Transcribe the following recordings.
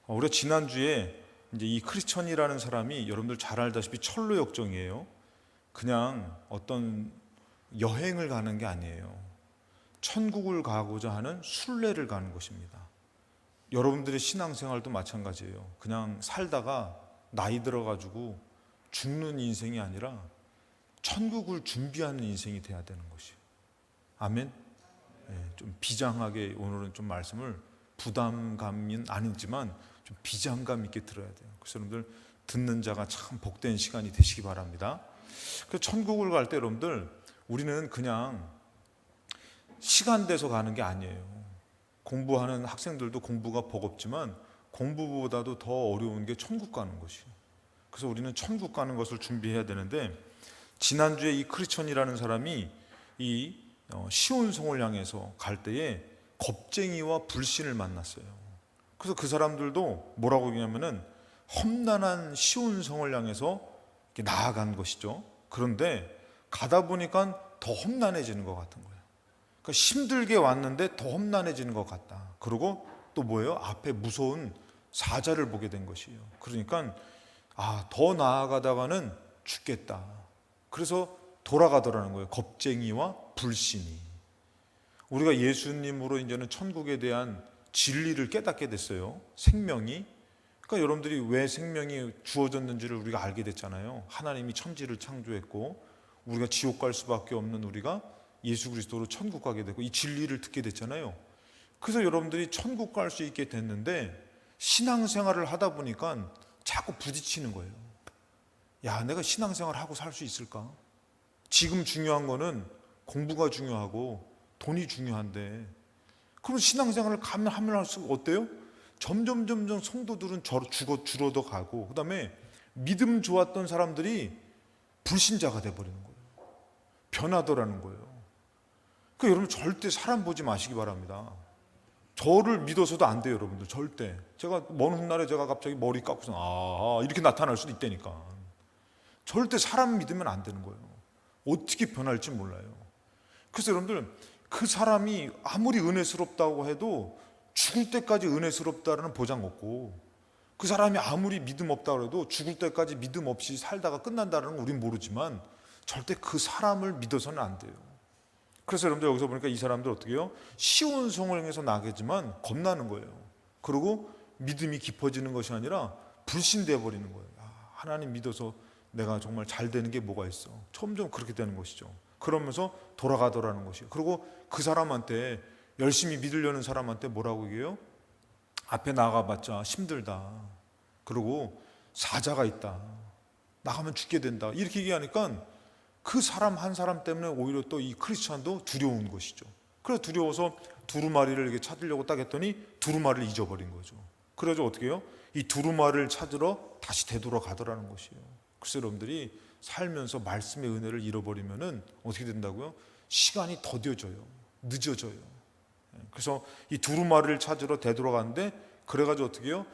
우리가 지난주에 이제 이 크리스천이라는 사람이 여러분들 잘 알다시피 철로 역정이에요. 그냥 어떤 여행을 가는 게 아니에요. 천국을 가고자 하는 순례를 가는 것입니다. 여러분들의 신앙생활도 마찬가지예요. 그냥 살다가 나이 들어가지고 죽는 인생이 아니라 천국을 준비하는 인생이 돼야 되는 것이에요. 아멘. 좀 비장하게 오늘은 좀 말씀을 부담감은 아니지만 좀 비장감 있게 들어야 돼요. 그래서 여러분들 듣는 자가 참 복된 시간이 되시기 바랍니다. 그래서 천국을 갈 때 여러분들 우리는 그냥 시간 돼서 가는 게 아니에요. 공부하는 학생들도 공부가 버겁지만 공부보다도 더 어려운 게 천국 가는 것이에요. 그래서 우리는 천국 가는 것을 준비해야 되는데, 지난주에 이 크리스천이라는 사람이 이 시온성을 향해서 갈 때에 겁쟁이와 불신을 만났어요. 그래서 그 사람들도 뭐라고 얘기하냐면은 험난한 시온성을 향해서 나아간 것이죠. 그런데 가다 보니까 더 험난해지는 것 같은 거예요. 그러니까 힘들게 왔는데 더 험난해지는 것 같다. 그리고 또 뭐예요? 앞에 무서운 사자를 보게 된 것이에요. 그러니까 더 나아가다가는 죽겠다. 그래서 돌아가더라는 거예요. 겁쟁이와 불신이. 우리가 예수님으로 이제는 천국에 대한 진리를 깨닫게 됐어요. 생명이. 그러니까 여러분들이 왜 생명이 주어졌는지를 우리가 알게 됐잖아요. 하나님이 천지를 창조했고 우리가 지옥 갈 수밖에 없는 우리가 예수 그리스도로 천국 가게 되고 이 진리를 듣게 됐잖아요. 그래서 여러분들이 천국 갈 수 있게 됐는데 신앙생활을 하다 보니까 자꾸 부딪히는 거예요. 야, 내가 신앙생활 하고 살 수 있을까? 지금 중요한 거는 공부가 중요하고 돈이 중요한데, 그럼 신앙생활을 하면 할수록 어때요? 점점 성도들은 줄어도 가고, 그 다음에 믿음 좋았던 사람들이 불신자가 돼버리는 거예요. 변하더라는 거예요. 그러니까 여러분 절대 사람 보지 마시기 바랍니다. 저를 믿어서도 안 돼요, 여러분들. 절대. 제가 먼 훗날에 제가 갑자기 머리 깎고서 이렇게 나타날 수도 있다니까. 절대 사람 믿으면 안 되는 거예요. 어떻게 변할지 몰라요. 그래서 여러분들 그 사람이 아무리 은혜스럽다고 해도 죽을 때까지 은혜스럽다는 보장 없고, 그 사람이 아무리 믿음 없다고 해도 죽을 때까지 믿음 없이 살다가 끝난다는 건 우린 모르지만 절대 그 사람을 믿어서는 안 돼요. 그래서 여러분들 여기서 보니까 이 사람들 어떻게 해요? 시온성을 향해서 나가지만 겁나는 거예요. 그리고 믿음이 깊어지는 것이 아니라 불신되어 버리는 거예요. 하나님 믿어서 내가 정말 잘 되는 게 뭐가 있어. 점점 그렇게 되는 것이죠. 그러면서 돌아가더라는 것이에요. 그리고 그 사람한테, 열심히 믿으려는 사람한테 뭐라고 얘기해요? 앞에 나가봤자 힘들다. 그리고 사자가 있다. 나가면 죽게 된다. 이렇게 얘기하니까 그 사람 한 사람 때문에 오히려 또 이 크리스찬도 두려운 것이죠. 그래서 두려워서 두루마리를 이렇게 찾으려고 딱 했더니 두루마리를 잊어버린 거죠. 그래서 어떻게 해요? 이 두루마리를 찾으러 다시 되돌아가더라는 것이에요. 그래서 여러분들이 살면서 말씀의 은혜를 잃어버리면은 어떻게 된다고요? 시간이 더뎌져요. 늦어져요. 그래서 이 두루마리를 찾으러 되돌아가는데, 그래가지고 어떻게 해요?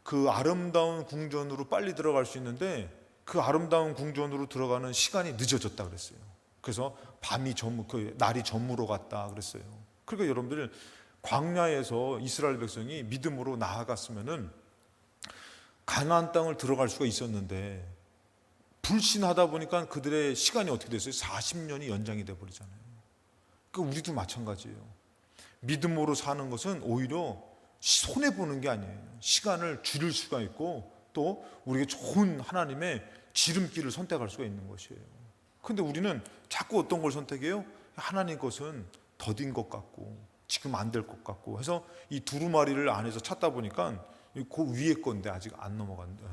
그 아름다운 궁전으로 빨리 들어갈 수 있는데 그 아름다운 궁전으로 들어가는 시간이 늦어졌다 그랬어요. 그래서 날이 저물어 갔다 그랬어요. 그러니까 여러분들 광야에서 이스라엘 백성이 믿음으로 나아갔으면은 가나안 땅을 들어갈 수가 있었는데 불신하다 보니까 그들의 시간이 어떻게 됐어요? 40년이 연장이 돼 버리잖아요. 그러니까 우리도 마찬가지예요. 믿음으로 사는 것은 오히려 손해 보는 게 아니에요. 시간을 줄일 수가 있고 또 우리에게 좋은 하나님의 지름길을 선택할 수가 있는 것이에요. 그런데 우리는 자꾸 어떤 걸 선택해요? 하나님 것은 더딘 것 같고 지금 안 될 것 같고 해서 이 두루마리를 안에서 찾다 보니까 그 위에 건데 아직 안 넘어갔는데,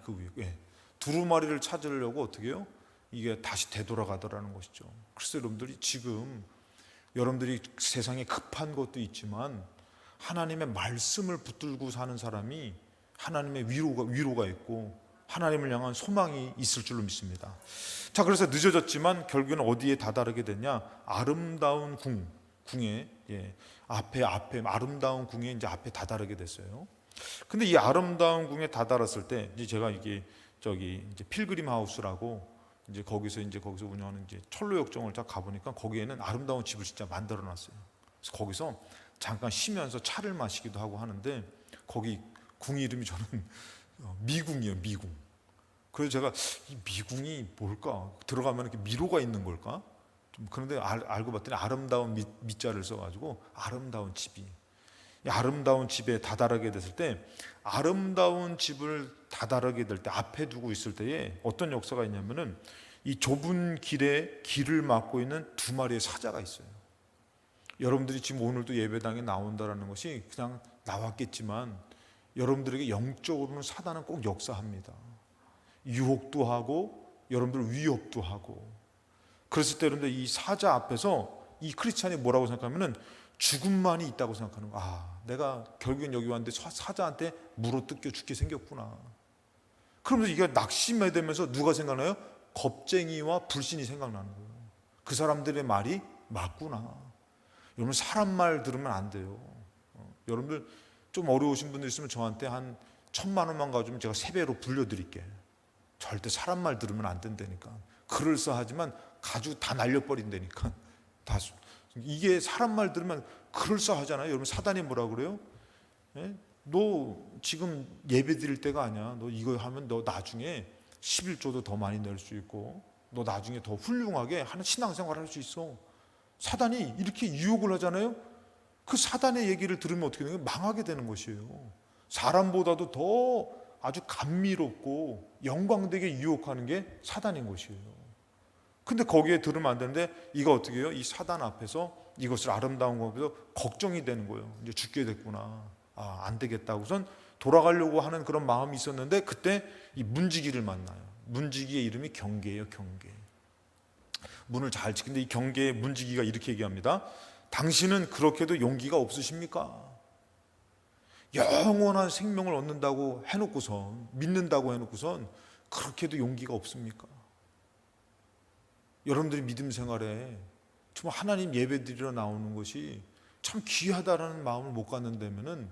그 위에, 두루마리를 찾으려고 어떻게 해요? 이게 다시 되돌아가더라는 것이죠. 그래서 여러분들이 지금 여러분들이 세상에 급한 것도 있지만 하나님의 말씀을 붙들고 사는 사람이 하나님의 위로가 있고 하나님을 향한 소망이 있을 줄로 믿습니다. 자, 그래서 늦어졌지만 결국에는 어디에 다다르게 됐냐? 아름다운 궁에, 앞에 아름다운 궁에 이제 앞에 다다르게 됐어요. 근데 이 아름다운 궁에 다다랐을 때 이제 제가 이제 필그림 하우스라고 거기서 운영하는 철로 역정을 딱 가보니까 거기에는 아름다운 집을 진짜 만들어 놨어요. 그래서 거기서 잠깐 쉬면서 차를 마시기도 하고 하는데 거기 궁 이름이 저는 미궁이에요, 미궁. 그래서 제가 이 미궁이 뭘까? 들어가면 이렇게 미로가 있는 걸까? 좀 그런데 알고 봤더니 아름다운 미자를 써가지고 아름다운 집이. 이 아름다운 집에 다다르게 됐을 때, 아름다운 집을 다다르게 될 때 앞에 두고 있을 때에 어떤 역사가 있냐면은 이 좁은 길에 길을 막고 있는 두 마리의 사자가 있어요. 여러분들이 지금 오늘도 예배당에 나온다라는 것이 그냥 나왔겠지만 여러분들에게 영적으로는 사단은 꼭 역사합니다. 유혹도 하고 여러분들 위협도 하고. 그랬을 때 여러분들 이 사자 앞에서 이 크리스찬이 뭐라고 생각하면은 죽음만이 있다고 생각하는 거야. 아, 내가 결국엔 여기 왔는데 사자한테 물어 뜯겨 죽게 생겼구나. 그러면서 이게 낙심해 되면서 누가 생각나요? 겁쟁이와 불신이 생각나는 거예요. 그 사람들의 말이 맞구나. 여러분 사람 말 들으면 안 돼요. 여러분들 좀 어려우신 분들 있으면 저한테 한 1,000만 원만 가지면 제가 3배로 불려드릴게. 절대 사람 말 들으면 안 된다니까. 그럴싸하지만 가지고 다 날려버린다니까. 다 이게 사람 말 들으면 그럴싸하잖아요. 여러분 사단이 뭐라 그래요? 예? 너 지금 예배 드릴 때가 아니야. 너 이거 하면 너 나중에 11조도 더 많이 낼 수 있고 너 나중에 더 훌륭하게 하는 신앙생활 할 수 있어. 사단이 이렇게 유혹을 하잖아요. 그 사단의 얘기를 들으면 어떻게 되는 거예요? 망하게 되는 것이에요. 사람보다도 더 아주 감미롭고 영광되게 유혹하는 게 사단인 것이에요. 근데 거기에 들으면 안 되는데 이거 어떻게 해요? 이 사단 앞에서 이것을 아름다운 것에서 걱정이 되는 거예요. 이제 죽게 됐구나. 아, 안 되겠다. 우선 돌아가려고 하는 그런 마음이 있었는데 그때 이 문지기를 만나요. 문지기의 이름이 경계예요, 경계. 문을 잘 지키는데 이 경계의 문지기가 이렇게 얘기합니다. 당신은 그렇게도 용기가 없으십니까? 영원한 생명을 얻는다고 해놓고선, 믿는다고 해놓고선 그렇게도 용기가 없습니까? 여러분들이 믿음 생활에 정말 하나님 예배 드리러 나오는 것이 참 귀하다라는 마음을 못 갖는다면은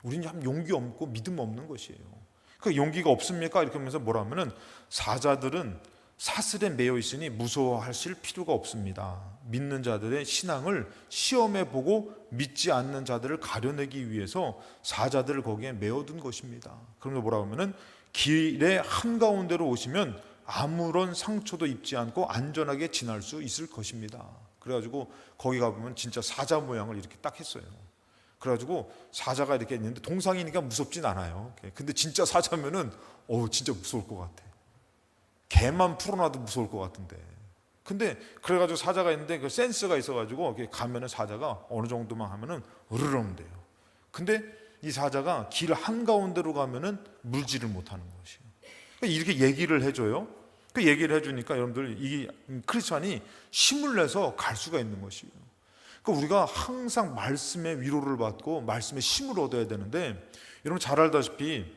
우리는 참 용기 없고 믿음 없는 것이에요. 그 용기가 없습니까? 이렇게 하면서 뭐라 하면은 사자들은 사슬에 매여 있으니 무서워하실 필요가 없습니다. 믿는 자들의 신앙을 시험해 보고 믿지 않는 자들을 가려내기 위해서 사자들을 거기에 매어둔 것입니다. 그러면서 뭐라 하면은 길의 한가운데로 오시면 아무런 상처도 입지 않고 안전하게 지날 수 있을 것입니다. 그래가지고 거기 가보면 진짜 사자 모양을 이렇게 딱 했어요. 그래가지고 사자가 이렇게 있는데 동상이니까 무섭진 않아요. 근데 진짜 사자면은 진짜 무서울 것 같아. 개만 풀어놔도 무서울 것 같은데. 근데 그래가지고 사자가 있는데 그 센스가 있어가지고 가면은 사자가 어느 정도만 하면은 으르렁 돼요. 근데 이 사자가 길 한가운데로 가면은 물지를 못하는 것이에요. 이렇게 얘기를 해줘요. 그 얘기를 해주니까 여러분들 이 크리스찬이 힘을 내서 갈 수가 있는 것이에요. 그러니까 우리가 항상 말씀의 위로를 받고 말씀의 힘을 얻어야 되는데 여러분 잘 알다시피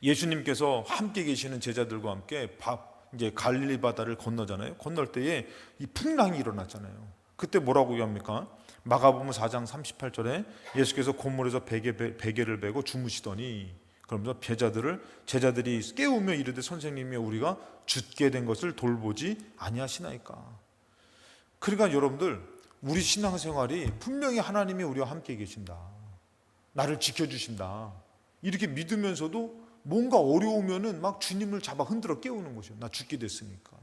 예수님께서 함께 계시는 제자들과 함께 이제 갈릴리 바다를 건너잖아요. 건널 때에 이 풍랑이 일어났잖아요. 그때 뭐라고 얘기합니까? 마가복음 4장 38절에 예수께서 곤물에서 베개를 베고 주무시더니 그러면서 제자들이 깨우며 이르되 선생님이 우리가 죽게 된 것을 돌보지 아니하시나이까. 그러니까 여러분들 우리 신앙생활이 분명히 하나님이 우리와 함께 계신다. 나를 지켜주신다. 이렇게 믿으면서도 뭔가 어려우면은 막 주님을 잡아 흔들어 깨우는 것이에요. 나 죽게 됐으니까.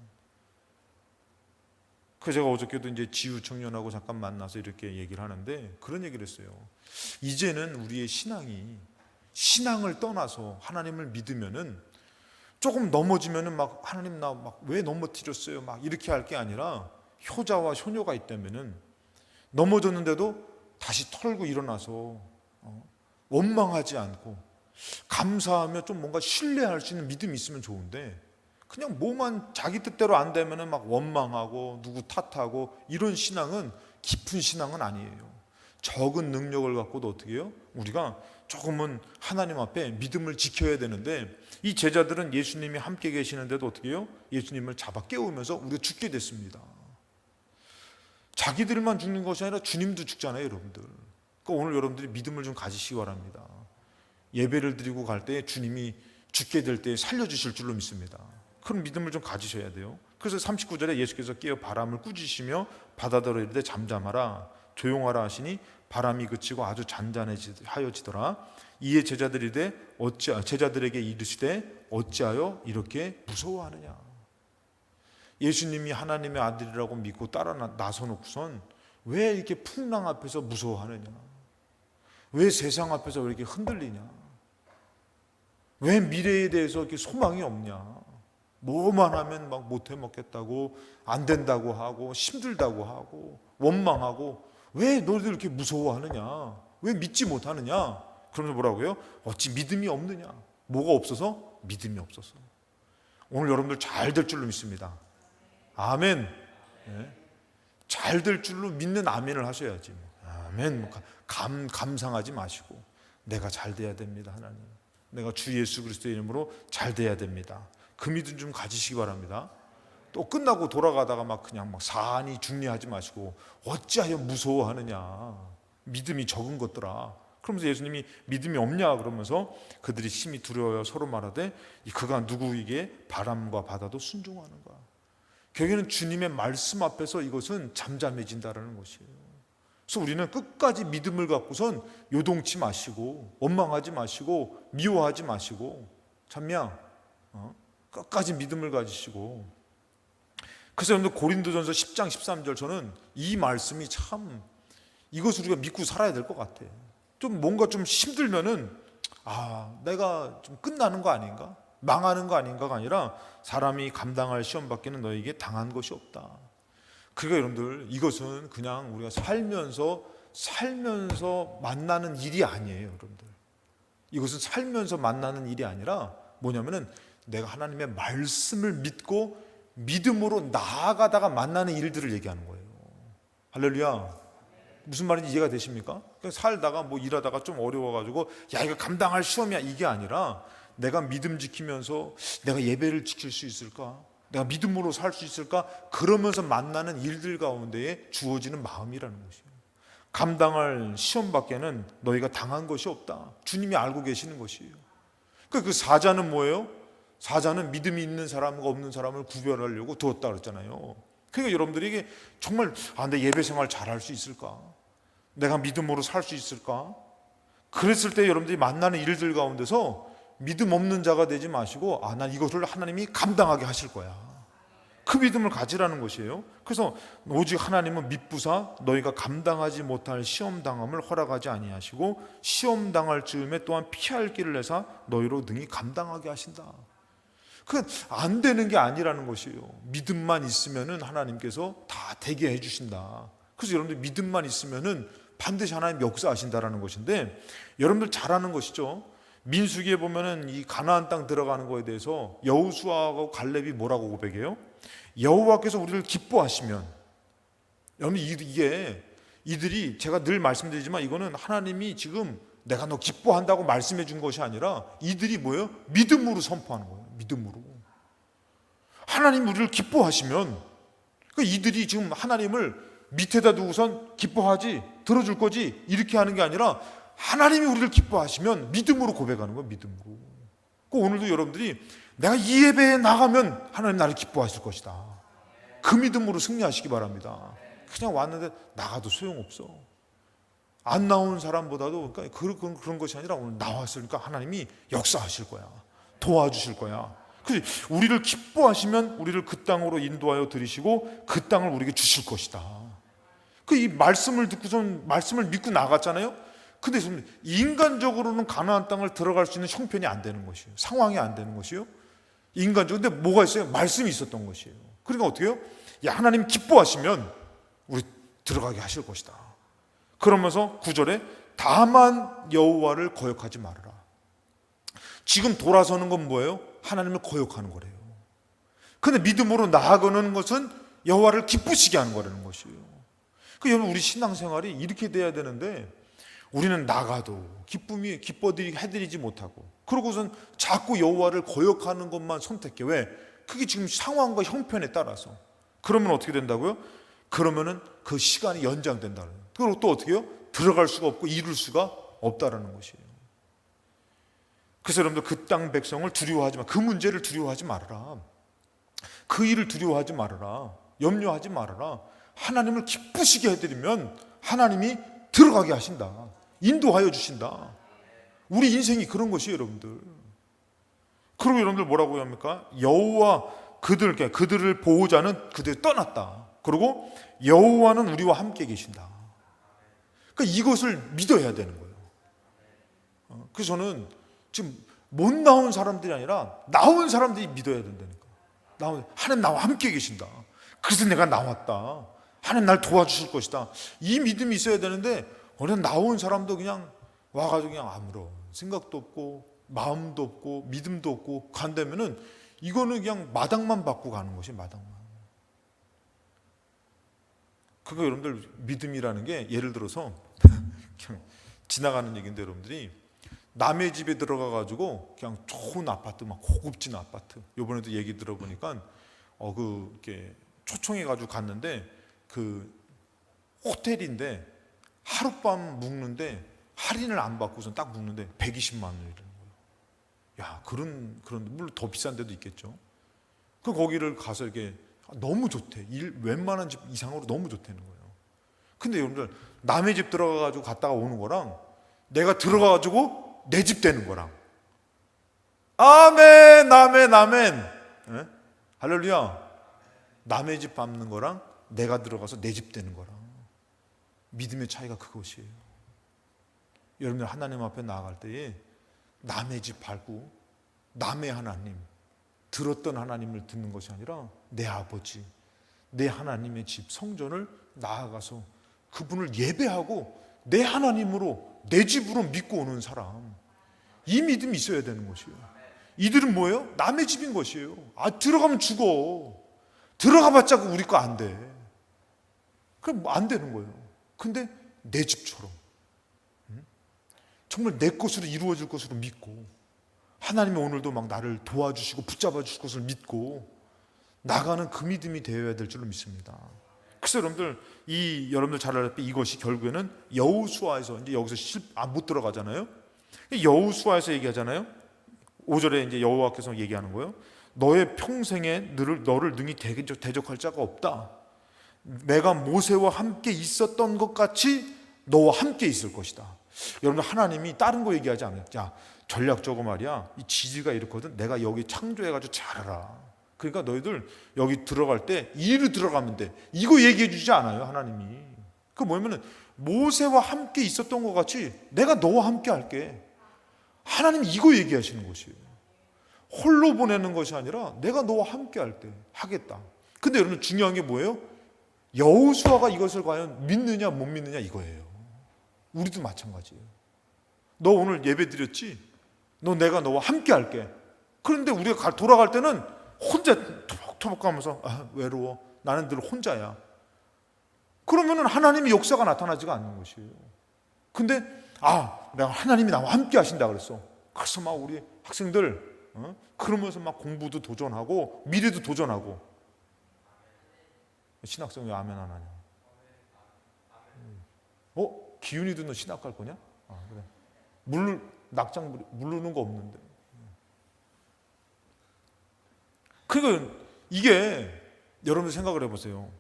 그래서 제가 어저께도 이제 지우 청년하고 잠깐 만나서 이렇게 얘기를 하는데 그런 얘기를 했어요. 이제는 우리의 신앙을 떠나서 하나님을 믿으면은 조금 넘어지면은 막 하나님 나 막 왜 넘어뜨렸어요? 막 이렇게 할 게 아니라 효자와 효녀가 있다면은 넘어졌는데도 다시 털고 일어나서 원망하지 않고 감사하며 좀 뭔가 신뢰할 수 있는 믿음이 있으면 좋은데 그냥 뭐만 자기 뜻대로 안 되면은 막 원망하고 누구 탓하고 이런 신앙은 깊은 신앙은 아니에요. 적은 능력을 갖고도 어떻게 해요? 우리가 조금은 하나님 앞에 믿음을 지켜야 되는데 이 제자들은 예수님이 함께 계시는데도 어떻게 해요? 예수님을 잡아 깨우면서 우리가 죽게 됐습니다. 자기들만 죽는 것이 아니라 주님도 죽잖아요, 여러분들. 그러니까 오늘 여러분들이 믿음을 좀 가지시기 바랍니다. 예배를 드리고 갈 때 주님이 죽게 될 때 살려주실 줄로 믿습니다. 그런 믿음을 좀 가지셔야 돼요. 그래서 39절에 예수께서 깨어 바람을 꾸짖으시며 바다더러 이르되 잠잠하라 조용하라 하시니 바람이 그치고 아주 잔잔하여지더라. 이에 제자들에게 이르시되 어찌하여 이렇게 무서워하느냐. 예수님이 하나님의 아들이라고 믿고 따라 나서놓고선 왜 이렇게 풍랑 앞에서 무서워하느냐? 왜 세상 앞에서 왜 이렇게 흔들리냐? 왜 미래에 대해서 이렇게 소망이 없냐? 뭐만 하면 막 못해 먹겠다고, 안 된다고 하고, 힘들다고 하고, 원망하고, 왜 너희들 이렇게 무서워하느냐? 왜 믿지 못하느냐? 그러면서 뭐라고요? 어찌 믿음이 없느냐? 뭐가 없어서? 믿음이 없어서. 오늘 여러분들 잘 될 줄로 믿습니다. 아멘. 네. 잘 될 줄로 믿는 아멘을 하셔야지. 아멘. 감상하지 마시고 내가 잘 돼야 됩니다. 하나님, 내가 주 예수 그리스도의 이름으로 잘 돼야 됩니다. 그 믿음 좀 가지시기 바랍니다. 또 끝나고 돌아가다가 막 그냥 막 사안이 중리하지 마시고 어찌하여 무서워하느냐, 믿음이 적은 것들아. 그러면서 예수님이 믿음이 없냐 그러면서 그들이 심히 두려워요 서로 말하되 그가 누구에게 바람과 바다도 순종하는가. 결국에는 주님의 말씀 앞에서 이것은 잠잠해진다라는 것이에요. 그래서 우리는 끝까지 믿음을 갖고선 요동치 마시고 원망하지 마시고 미워하지 마시고 참냐, 끝까지 믿음을 가지시고. 그래서 여러분들 고린도전서 10장 13절, 저는 이 말씀이 참, 이것을 우리가 믿고 살아야 될 것 같아요. 좀 뭔가 좀 힘들면은 내가 좀 끝나는 거 아닌가, 망하는 거 아닌가가 아니라 사람이 감당할 시험 밖에는 너에게 당한 것이 없다. 그러니까 여러분들 이것은 그냥 우리가 살면서 만나는 일이 아니에요. 여러분들 이것은 살면서 만나는 일이 아니라 뭐냐면은 내가 하나님의 말씀을 믿고 믿음으로 나아가다가 만나는 일들을 얘기하는 거예요. 할렐루야. 무슨 말인지 이해가 되십니까? 살다가 뭐 일하다가 좀 어려워가지고 이거 감당할 시험이야, 이게 아니라 내가 믿음 지키면서 내가 예배를 지킬 수 있을까? 내가 믿음으로 살 수 있을까? 그러면서 만나는 일들 가운데에 주어지는 마음이라는 것이에요. 감당할 시험 밖에는 너희가 당한 것이 없다. 주님이 알고 계시는 것이에요. 그 사자는 뭐예요? 사자는 믿음이 있는 사람과 없는 사람을 구별하려고 두었다 그랬잖아요. 그러니까 여러분들이 이게 정말 내 예배 생활 잘할 수 있을까? 내가 믿음으로 살 수 있을까? 그랬을 때 여러분들이 만나는 일들 가운데서 믿음 없는 자가 되지 마시고 난 이것을 하나님이 감당하게 하실 거야. 그 믿음을 가지라는 것이에요. 그래서 오직 하나님은 믿부사 너희가 감당하지 못할 시험당함을 허락하지 아니하시고 시험당할 즈음에 또한 피할 길을 내사 너희로 능히 감당하게 하신다. 그건 안 되는 게 아니라는 것이에요. 믿음만 있으면은 하나님께서 다 되게 해주신다. 그래서 여러분들 믿음만 있으면은 반드시 하나님 역사하신다라는 것인데, 여러분들 잘 아는 것이죠. 민수기에 보면은 이 가나안 땅 들어가는 거에 대해서 여호수아하고 갈렙이 뭐라고 고백해요? 여호와께서 우리를 기뻐하시면. 여러분 이들이 제가 늘 말씀드리지만 이거는 하나님이 지금 내가 너 기뻐한다고 말씀해 준 것이 아니라 이들이 뭐예요? 믿음으로 선포하는 거예요. 믿음으로. 하나님 우리를 기뻐하시면, 그러니까 이들이 지금 하나님을 밑에다 두고선 기뻐하지, 들어줄 거지 이렇게 하는 게 아니라 하나님이 우리를 기뻐하시면 믿음으로 고백하는 거예요. 믿음으로. 오늘도 여러분들이 내가 이 예배에 나가면 하나님 나를 기뻐하실 것이다. 그 믿음으로 승리하시기 바랍니다. 그냥 왔는데 나가도 소용없어. 안 나온 사람보다도 그러니까 그런 것이 아니라 오늘 나왔으니까 하나님이 역사하실 거야. 도와주실 거야. 그래서 우리를 기뻐하시면 우리를 그 땅으로 인도하여 들이시고 그 땅을 우리에게 주실 것이다. 이 말씀을 듣고선 말씀을 믿고 나갔잖아요. 근데 인간적으로는 가나안 땅을 들어갈 수 있는 형편이 안 되는 것이에요. 상황이 안 되는 것이에요. 인간적으로. 근데 뭐가 있어요? 말씀이 있었던 것이에요. 그러니까 어떻게 해요? 하나님 기뻐하시면 우리 들어가게 하실 것이다. 그러면서 9절에 다만 여호와를 거역하지 말아라. 지금 돌아서는 건 뭐예요? 하나님을 거역하는 거래요. 근데 믿음으로 나아가는 것은 여호와를 기쁘시게 하는 거라는 것이에요. 여러분 우리 신앙생활이 이렇게 돼야 되는데 우리는 나가도 기뻐드리게 해드리지 못하고 그러고선 자꾸 여호와를 거역하는 것만 선택해. 왜? 그게 지금 상황과 형편에 따라서. 그러면 어떻게 된다고요? 그러면은 그 시간이 연장된다는. 그리고 또 어떻게 해요? 들어갈 수가 없고 이룰 수가 없다라는 것이에요. 그래서 여러분들 그 땅 백성을 두려워하지 마. 그 문제를 두려워하지 말아라. 그 일을 두려워하지 말아라. 염려하지 말아라. 하나님을 기쁘시게 해드리면 하나님이 들어가게 하신다. 인도하여 주신다. 우리 인생이 그런 것이에요, 여러분들. 그리고 여러분들 뭐라고 합니까? 여호와 그들을 보호자는 그들 떠났다. 그리고 여호와는 우리와 함께 계신다. 그러니까 이것을 믿어야 되는 거예요. 그래서 저는 지금 못 나온 사람들이 아니라 나온 사람들이 믿어야 된다니까. 하나님 나와 함께 계신다. 그래서 내가 나왔다. 하나님 날 도와주실 것이다. 이 믿음이 있어야 되는데 오늘 나온 사람도 그냥 와가지고 그냥 아무런 생각도 없고 마음도 없고 믿음도 없고 간다면은 이거는 그냥 마당만 받고 가는 것이 마당만. 그거 여러분들 믿음이라는 게 예를 들어서 그냥 지나가는 얘기인데 여러분들이 남의 집에 들어가 가지고 그냥 좋은 아파트 막 고급진 아파트 요번에도 얘기 들어보니까 이렇게 초청해 가지고 갔는데 그 호텔인데 하룻밤 묵는데 할인을 안 받고선 딱 묵는데 120만 원이라는 거예요. 야, 그런 물론 더 비싼 데도 있겠죠. 그 거기를 가서 이렇게 너무 좋대. 웬만한 집 이상으로 너무 좋다는 거예요. 근데 여러분들 남의 집 들어가 가지고 갔다가 오는 거랑 내가 들어가 가지고 내 집 되는 거랑 아멘 아멘 아멘. 네? 할렐루야. 남의 집 밟는 거랑 내가 들어가서 내 집 되는 거랑 믿음의 차이가 그것이에요. 여러분들 하나님 앞에 나아갈 때에 남의 집 밟고 남의 하나님 들었던 하나님을 듣는 것이 아니라 내 아버지 내 하나님의 집 성전을 나아가서 그분을 예배하고 내 하나님으로 내 집으로 믿고 오는 사람, 이 믿음이 있어야 되는 것이에요. 이들은 뭐예요? 남의 집인 것이에요. 들어가면 죽어. 들어가봤자 우리 거 안 돼. 그럼 안 되는 거예요. 근데 내 집처럼 정말 내 것으로 이루어질 것으로 믿고 하나님이 오늘도 막 나를 도와주시고 붙잡아 주실 것을 믿고 나가는 그 믿음이 되어야 될 줄로 믿습니다. 그래서 여러분들 잘 알다시피 이것이 결국에는 여호수아에서 이제 여기서 못 들어가잖아요. 여호수아에서 얘기하잖아요. 5절에 이제 여호와께서 얘기하는 거예요. 너의 평생에 너를 능히 대적할 자가 없다. 내가 모세와 함께 있었던 것 같이 너와 함께 있을 것이다. 여러분 하나님이 다른 거 얘기하지 않아요. 자, 전략적으로 말이야. 이 지지가 이렇거든. 내가 여기 창조해가지고 잘하라. 그러니까 너희들 여기 들어갈 때 이리로 들어가면 돼. 이거 얘기해 주지 않아요, 하나님이. 그 뭐냐면은 모세와 함께 있었던 것 같이 내가 너와 함께 할게. 하나님이 이거 얘기하시는 것이에요. 홀로 보내는 것이 아니라 내가 너와 함께 할게. 하겠다. 근데 여러분 중요한 게 뭐예요? 여호수아가 이것을 과연 믿느냐 못 믿느냐 이거예요. 우리도 마찬가지예요. 너 오늘 예배 드렸지? 내가 너와 함께 할게. 그런데 우리가 돌아갈 때는 혼자 토박토박 가면서 외로워. 나는 늘 혼자야. 그러면은 하나님의 역사가 나타나지가 않는 것이에요. 근데 내가 하나님이 나와 함께 하신다 그랬어. 그래서 막 우리 학생들 그러면서 막 공부도 도전하고 미래도 도전하고. 신학생 왜 아멘 안 하냐? 기훈이도 너 신학 갈 거냐? 그래. 낙장 물르는 거 없는데. 그러니까 이게 여러분 생각을 해보세요.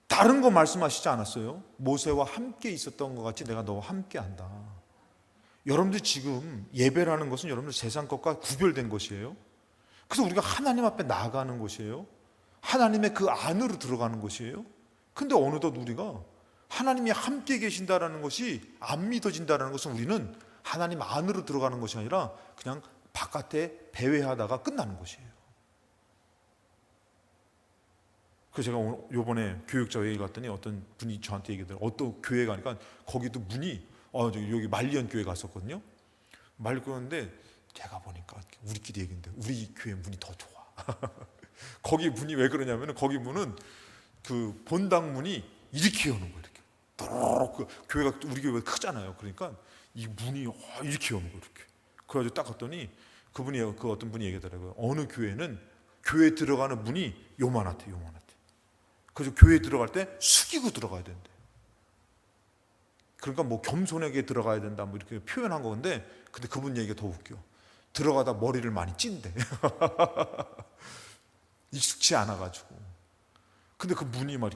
다른 거 말씀하시지 않았어요? 모세와 함께 있었던 것 같이 내가 너와 함께 한다. 여러분들 지금 예배라는 것은 여러분들 세상 것과 구별된 것이에요. 그래서 우리가 하나님 앞에 나아가는 것이에요. 하나님의 그 안으로 들어가는 것이에요. 근데 어느덧 우리가 하나님이 함께 계신다라는 것이 안 믿어진다라는 것은 우리는 하나님 안으로 들어가는 것이 아니라 그냥 바깥에 배회하다가 끝나는 것이에요. 그래서 제가 요번에 교육자 회의 갔더니 어떤 분이 저한테 얘기하더라고요. 어떤 교회 가니까 거기도 문이 여기 말리언 교회 갔었거든요. 말리언인데 제가 보니까 우리끼리 얘기인데 우리 교회 문이 더 좋아. 거기 문이 왜 그러냐면 거기 문은 그 본당 문이 이렇게 여는 거예요. 이렇게. 교회가 우리 교회가 크잖아요. 그러니까 이 문이 이렇게 여는 거예요. 이렇게. 그래가지고 딱 갔더니 그 어떤 분이 얘기하더라고요. 어느 교회는 교회 들어가는 문이 요만하대. 그래서 교회에 들어갈 때 숙이고 들어가야 된대. 그러니까 뭐 겸손하게 들어가야 된다 뭐 이렇게 표현한 건데, 근데 그분 얘기가 더 웃겨. 들어가다 머리를 많이 찐대. 익숙치 않아가지고. 근데 그 문이 막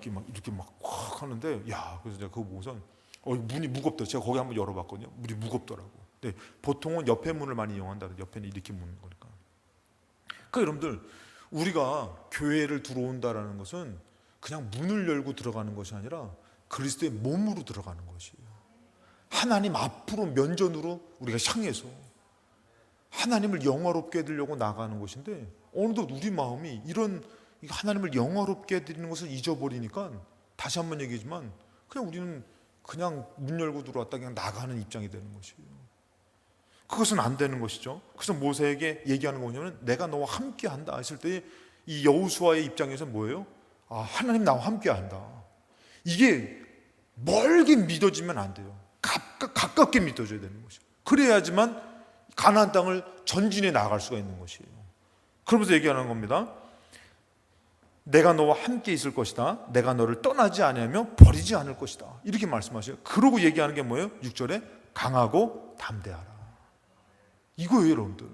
하는데, 야, 그래서 제가 그거 보고서 문이 무겁다. 제가 거기 한번 열어봤거든요. 문이 무겁더라고. 근데 보통은 옆에 문을 많이 이용한다. 옆에는 이렇게 무는 거니까. 그러니까 여러분들, 우리가 교회를 들어온다라는 것은 그냥 문을 열고 들어가는 것이 아니라 그리스도의 몸으로 들어가는 것이에요. 하나님 앞으로 면전으로 우리가 향해서 하나님을 영화롭게 해드리려고 나가는 것인데, 어느덧 우리 마음이 이런 하나님을 영화롭게 해드리는 것을 잊어버리니까, 다시 한번 얘기하지만 그냥 우리는 그냥 문 열고 들어왔다 그냥 나가는 입장이 되는 것이에요. 그것은 안 되는 것이죠. 그래서 모세에게 얘기하는 거냐면, 내가 너와 함께 한다 했을 때 이 여호수아의 입장에서 뭐예요? 아, 하나님 나와 함께 한다. 이게 멀게 믿어지면 안 돼요. 가깝게 믿어져야 되는 것이에요. 그래야지만 가나안 땅을 전진해 나갈 수가 있는 것이에요. 그러면서 얘기하는 겁니다. 내가 너와 함께 있을 것이다. 내가 너를 떠나지 아니하며 버리지 않을 것이다. 이렇게 말씀하셔요. 그러고 얘기하는 게 뭐예요? 6절에 강하고 담대하라. 이거예요, 여러분들.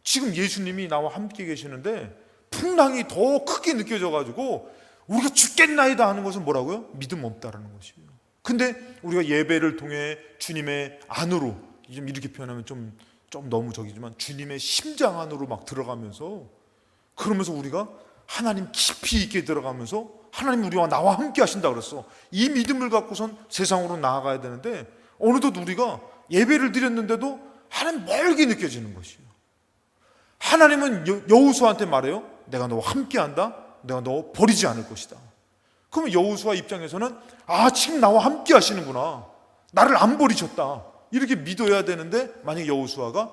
지금 예수님이 나와 함께 계시는데 풍랑이 더 크게 느껴져가지고 우리가 죽겠나이다 하는 것은 뭐라고요? 믿음 없다라는 것이에요. 근데 우리가 예배를 통해 주님의 안으로, 좀 이렇게 표현하면 좀 너무 저기지만 주님의 심장 안으로 막 들어가면서, 그러면서 우리가 하나님 깊이 있게 들어가면서 하나님 우리와 나와 함께 하신다 그랬어. 이 믿음을 갖고선 세상으로 나아가야 되는데, 어느덧 우리가 예배를 드렸는데도 하나님 멀게 느껴지는 것이에요. 하나님은 여호수아한테 말해요. 내가 너와 함께 한다. 내가 너 버리지 않을 것이다. 그러면 여호수아 입장에서는, 아, 지금 나와 함께 하시는구나. 나를 안 버리셨다. 이렇게 믿어야 되는데, 만약에 여호수아가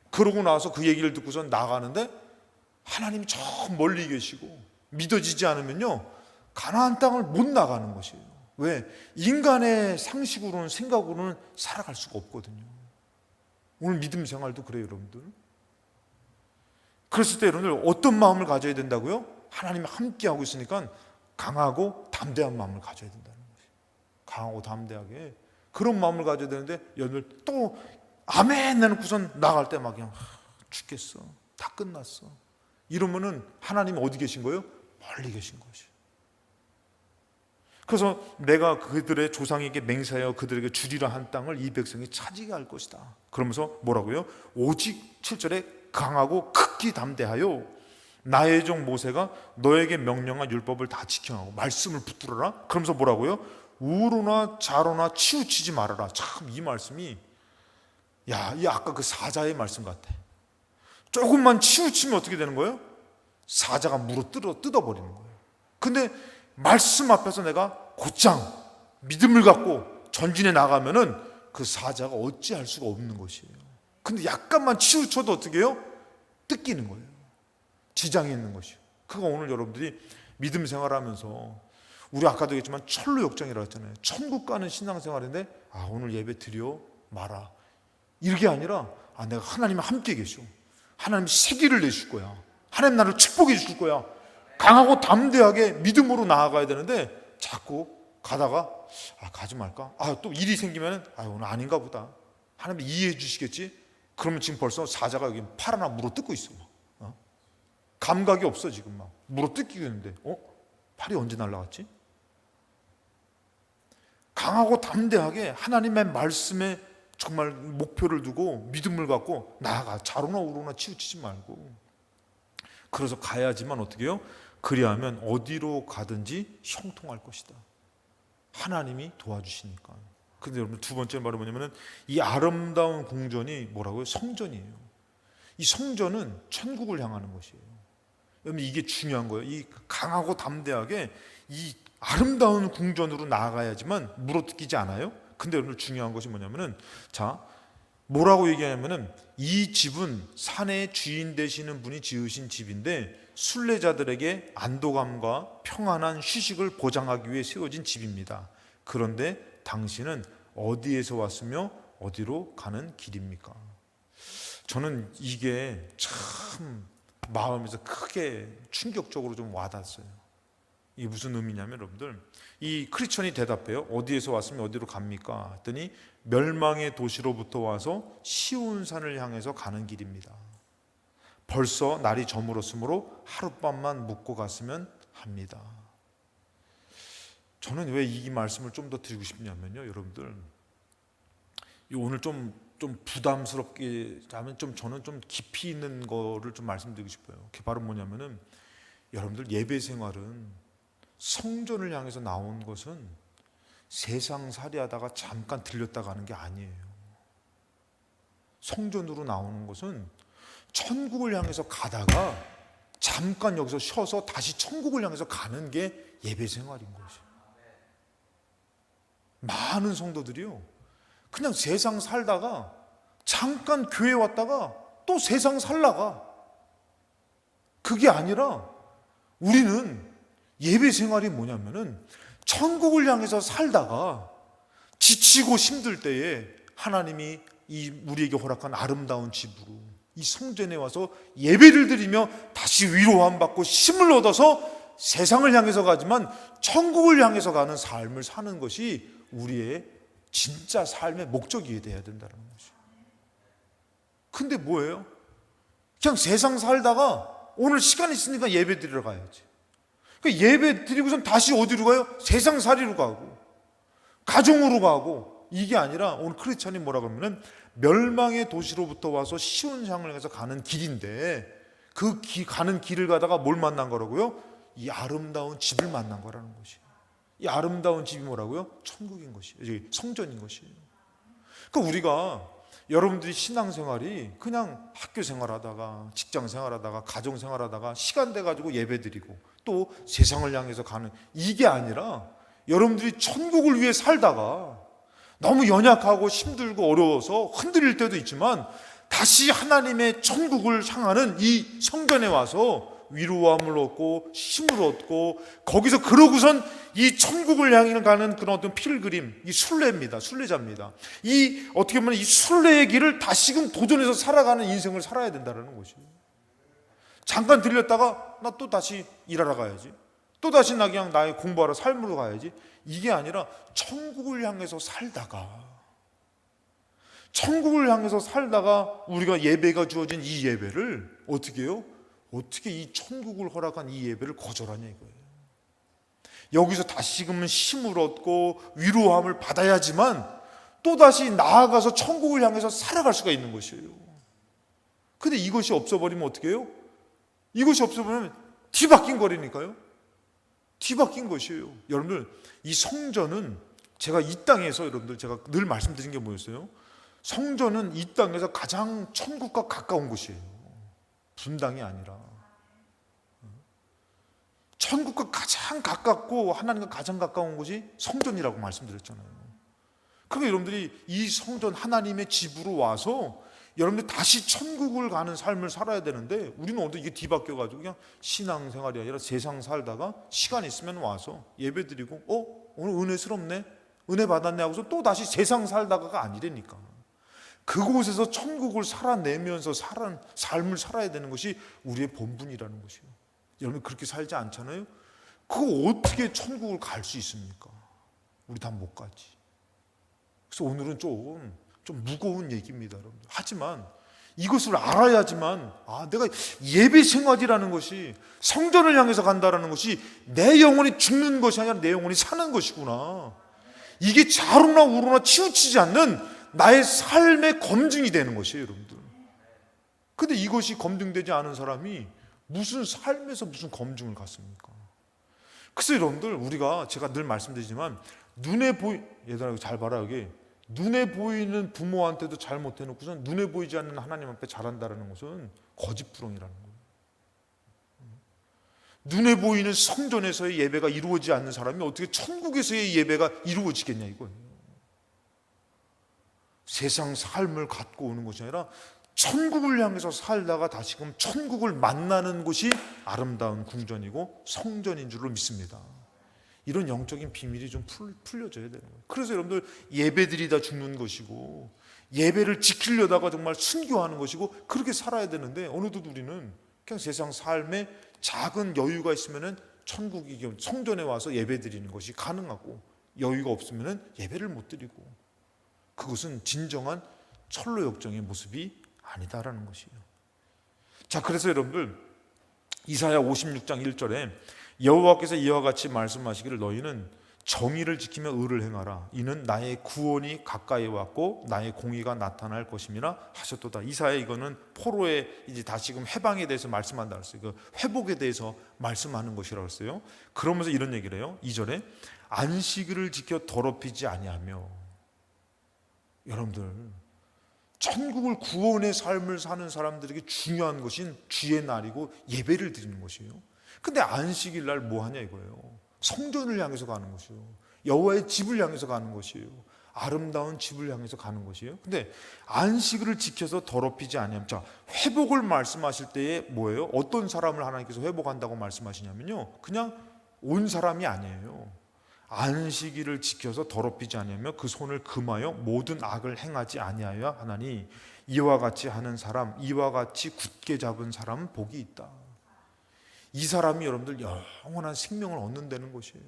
그러고 나서 그 얘기를 듣고선 나가는데 하나님이 저 멀리 계시고 믿어지지 않으면요, 가나안 땅을 못 나가는 것이에요. 왜? 인간의 상식으로는, 생각으로는 살아갈 수가 없거든요. 오늘 믿음 생활도 그래요, 여러분들. 그랬을 때 여러분들 어떤 마음을 가져야 된다고요? 하나님이 함께하고 있으니까 강하고 담대한 마음을 가져야 된다는 것이에요. 강하고 담대하게 그런 마음을 가져야 되는데, 여러분들 또 아멘 내놓고선 나갈 때 막 그냥 죽겠어, 다 끝났어, 이러면은 하나님이 어디 계신 거예요? 멀리 계신 것이에요. 그래서 내가 그들의 조상에게 맹세하여 그들에게 주리라 한 땅을 이 백성이 차지게 할 것이다. 그러면서 뭐라고요? 오직 7절에 강하고 극히 담대하여 나의 종 모세가 너에게 명령한 율법을 다 지켜하고 말씀을 붙들어라. 그러면서 뭐라고요? 우로나 좌로나 치우치지 말아라. 참, 이 말씀이, 야, 이 아까 그 사자의 말씀 같아. 조금만 치우치면 어떻게 되는 거예요? 사자가 물어 뜯어버리는 거예요. 근데 말씀 앞에서 내가 곧장 믿음을 갖고 전진해 나가면은 그 사자가 어찌할 수가 없는 것이에요. 근데 약간만 치우쳐도 어떻게 해요? 뜯기는 거예요. 지장이 있는 것이에요. 그거 오늘 여러분들이 믿음 생활하면서, 우리 아까도 얘기했지만 철로 역정이라고 했잖아요. 천국 가는 신앙생활인데, 아, 오늘 예배 드려 마라, 이게 아니라, 아, 내가 하나님이 함께 계셔, 하나님 세기를 내줄 거야, 하나님 나를 축복해 줄 거야, 강하고 담대하게 믿음으로 나아가야 되는데, 자꾸 가다가, 아, 가지 말까? 아, 또 일이 생기면, 아, 오늘 아닌가 보다, 하나님 이해해 주시겠지? 그러면 지금 벌써 사자가 여기 팔 하나 물어 뜯고 있어. 감각이 없어. 지금 막 물어 뜯기고 있는데, 팔이 언제 날아갔지? 강하고 담대하게 하나님의 말씀에 정말 목표를 두고 믿음을 갖고 나아가. 좌로나 우로나 치우치지 말고. 그래서 가야지만 어떻게 해요? 그리하면 어디로 가든지 형통할 것이다. 하나님이 도와주시니까. 근데 여러분, 두 번째 말은 뭐냐면은, 이 아름다운 궁전이 뭐라고요? 성전이에요. 이 성전은 천국을 향하는 것이에요. 여러분, 이게 중요한 거예요. 이 강하고 담대하게 이 아름다운 궁전으로 나아가야지만 물어뜯기지 않아요. 근데 여러분, 중요한 것이 뭐냐면은, 자, 뭐라고 얘기하냐면은, 이 집은 산의 주인 되시는 분이 지으신 집인데 순례자들에게 안도감과 평안한 휴식을 보장하기 위해 세워진 집입니다. 그런데 당신은 어디에서 왔으며 어디로 가는 길입니까? 저는 이게 참 마음에서 크게 충격적으로 좀 와닿았어요. 이게 무슨 의미냐면, 여러분들, 이 크리스천이 대답해요. 어디에서 왔으면 어디로 갑니까? 했더니 멸망의 도시로부터 와서 시온산을 향해서 가는 길입니다. 벌써 날이 저물었으므로 하룻밤만 묵고 갔으면 합니다. 저는 왜 이 말씀을 좀 더 드리고 싶냐면요, 여러분들 오늘 좀 부담스럽게 하면 저는 좀 깊이 있는 거를 좀 말씀드리고 싶어요. 그게 바로 뭐냐면은 여러분들 예배 생활은 성전을 향해서 나온 것은 세상 살이하다가 잠깐 들렸다 가는 게 아니에요. 성전으로 나오는 것은 천국을 향해서 가다가 잠깐 여기서 쉬어서 다시 천국을 향해서 가는 게 예배 생활인 것이에요. 많은 성도들이요, 그냥 세상 살다가 잠깐 교회 왔다가 또 세상 살다가, 그게 아니라 우리는 예배 생활이 뭐냐면은 천국을 향해서 살다가 지치고 힘들 때에 하나님이 이 우리에게 허락한 아름다운 집으로 이 성전에 와서 예배를 드리며 다시 위로함 받고 힘을 얻어서 세상을 향해서 가지만 천국을 향해서 가는 삶을 사는 것이 우리의 진짜 삶의 목적이 돼야 된다는 것이죠. 근데 뭐예요? 그냥 세상 살다가 오늘 시간 있으니까 예배 드리러 가야지. 그러니까 예배 드리고선 다시 어디로 가요? 세상 살이로 가고 가정으로 가고. 이게 아니라 오늘 크리스찬이 뭐라 그러면은 멸망의 도시로부터 와서 시온상을 향해서 가는 길인데, 그 가는 길을 가다가 뭘 만난 거라고요? 이 아름다운 집을 만난 거라는 것이에요. 이 아름다운 집이 뭐라고요? 천국인 것이에요. 성전인 것이에요. 그러니까 우리가, 여러분들이 신앙생활이 그냥 학교 생활하다가 직장 생활하다가 가정 생활하다가 시간 돼가지고 예배드리고 또 세상을 향해서 가는, 이게 아니라 여러분들이 천국을 위해 살다가 너무 연약하고 힘들고 어려워서 흔들릴 때도 있지만 다시 하나님의 천국을 향하는 이 성전에 와서 위로함을 얻고 힘을 얻고, 거기서 그러고선 이 천국을 향해 가는 그런 어떤 필그림, 이 순례입니다. 순례자입니다. 이 어떻게 보면 이 순례의 길을 다시금 도전해서 살아가는 인생을 살아야 된다는 것이에요. 잠깐 들렸다가 나 또 다시 일하러 가야지, 또 다시 나 그냥 나의 공부하러 삶으로 가야지, 이게 아니라 천국을 향해서 살다가, 천국을 향해서 살다가 우리가 예배가 주어진 이 예배를 어떻게 해요? 어떻게 이 천국을 허락한 이 예배를 거절하냐 이거예요. 여기서 다시금은 힘을 얻고 위로함을 받아야지만 또다시 나아가서 천국을 향해서 살아갈 수가 있는 것이에요. 근데 이것이 없어버리면 어떻게 해요? 이것이 없어버리면 뒤바뀐 거리니까요. 뒤바뀐 것이에요. 여러분들, 이 성전은 제가 이 땅에서, 여러분들 제가 늘 말씀드린 게 뭐였어요? 성전은 이 땅에서 가장 천국과 가까운 곳이에요. 분당이 아니라 천국과 가장 가깝고 하나님과 가장 가까운 곳이 성전이라고 말씀드렸잖아요. 그러니까 여러분들이 이 성전, 하나님의 집으로 와서 여러분들 다시 천국을 가는 삶을 살아야 되는데, 우리는 어디 이게 뒤바뀌어가지고 그냥 신앙생활이 아니라 세상 살다가 시간 있으면 와서 예배 드리고 오늘 은혜스럽네, 은혜 받았네 하고서 또 다시 세상 살다가가 아니라니까. 그곳에서 천국을 살아내면서 삶을 살아야 되는 것이 우리의 본분이라는 것이에요. 여러분 그렇게 살지 않잖아요? 그거 어떻게 천국을 갈 수 있습니까? 우리 다 못 가지. 그래서 오늘은 좀 무거운 얘기입니다, 여러분. 하지만 이것을 알아야지만, 내가 예배 생활이라는 것이, 성전을 향해서 간다라는 것이 내 영혼이 죽는 것이 아니라 내 영혼이 사는 것이구나. 이게 좌로나 우로나 치우치지 않는 나의 삶의 검증이 되는 것이에요, 여러분들. 근데 이것이 검증되지 않은 사람이 무슨 삶에서 무슨 검증을 갖습니까? 그래서 여러분들, 제가 늘 말씀드리지만, 얘들아 잘 봐라, 여기 눈에 보이는 부모한테도 잘못해놓고선 눈에 보이지 않는 하나님 앞에 잘한다는 것은 거짓부렁이라는 거예요. 눈에 보이는 성전에서의 예배가 이루어지지 않는 사람이 어떻게 천국에서의 예배가 이루어지겠냐 이거예요. 세상 삶을 갖고 오는 것이 아니라 천국을 향해서 살다가 다시금 천국을 만나는 곳이 아름다운 궁전이고 성전인 줄로 믿습니다. 이런 영적인 비밀이 좀 풀려져야 되는 거예요. 그래서 여러분들, 예배드리다 죽는 것이고 예배를 지키려다가 정말 순교하는 것이고 그렇게 살아야 되는데, 어느덧 우리는 그냥 세상 삶에 작은 여유가 있으면은 천국이 성전에 와서 예배드리는 것이 가능하고, 여유가 없으면은 예배를 못 드리고, 그것은 진정한 철로 역정의 모습이 아니다라는 것이에요. 자, 그래서 여러분들, 이사야 56장 1절에 여호와께서 이와 같이 말씀하시기를 너희는 정의를 지키며 의를 행하라. 이는 나의 구원이 가까이 왔고 나의 공의가 나타날 것임이라 하셨도다. 이사야 이거는 포로의 이제 다시금 해방에 대해서 말씀한다 그랬어요. 그 회복에 대해서 말씀하는 것이라고 했어요. 그러면서 이런 얘기를 해요. 2절에 안식일을 지켜 더럽히지 아니하며. 여러분들 천국을 구원의 삶을 사는 사람들에게 중요한 것인 주의 날이고 예배를 드리는 것이에요. 근데 안식일 날 뭐 하냐 이거예요. 성전을 향해서 가는 것이요. 여호와의 집을 향해서 가는 것이에요. 아름다운 집을 향해서 가는 것이에요. 근데 안식일을 지켜서 더럽히지 아니하면, 자, 회복을 말씀하실 때에 뭐예요? 어떤 사람을 하나님께서 회복한다고 말씀하시냐면요, 그냥 온 사람이 아니에요. 안식일을 지켜서 더럽히지 아니하며 그 손을 금하여 모든 악을 행하지 아니하여 하나니 이와 같이 하는 사람, 이와 같이 굳게 잡은 사람은 복이 있다. 이 사람이 여러분들 영원한 생명을 얻는다는 것이에요.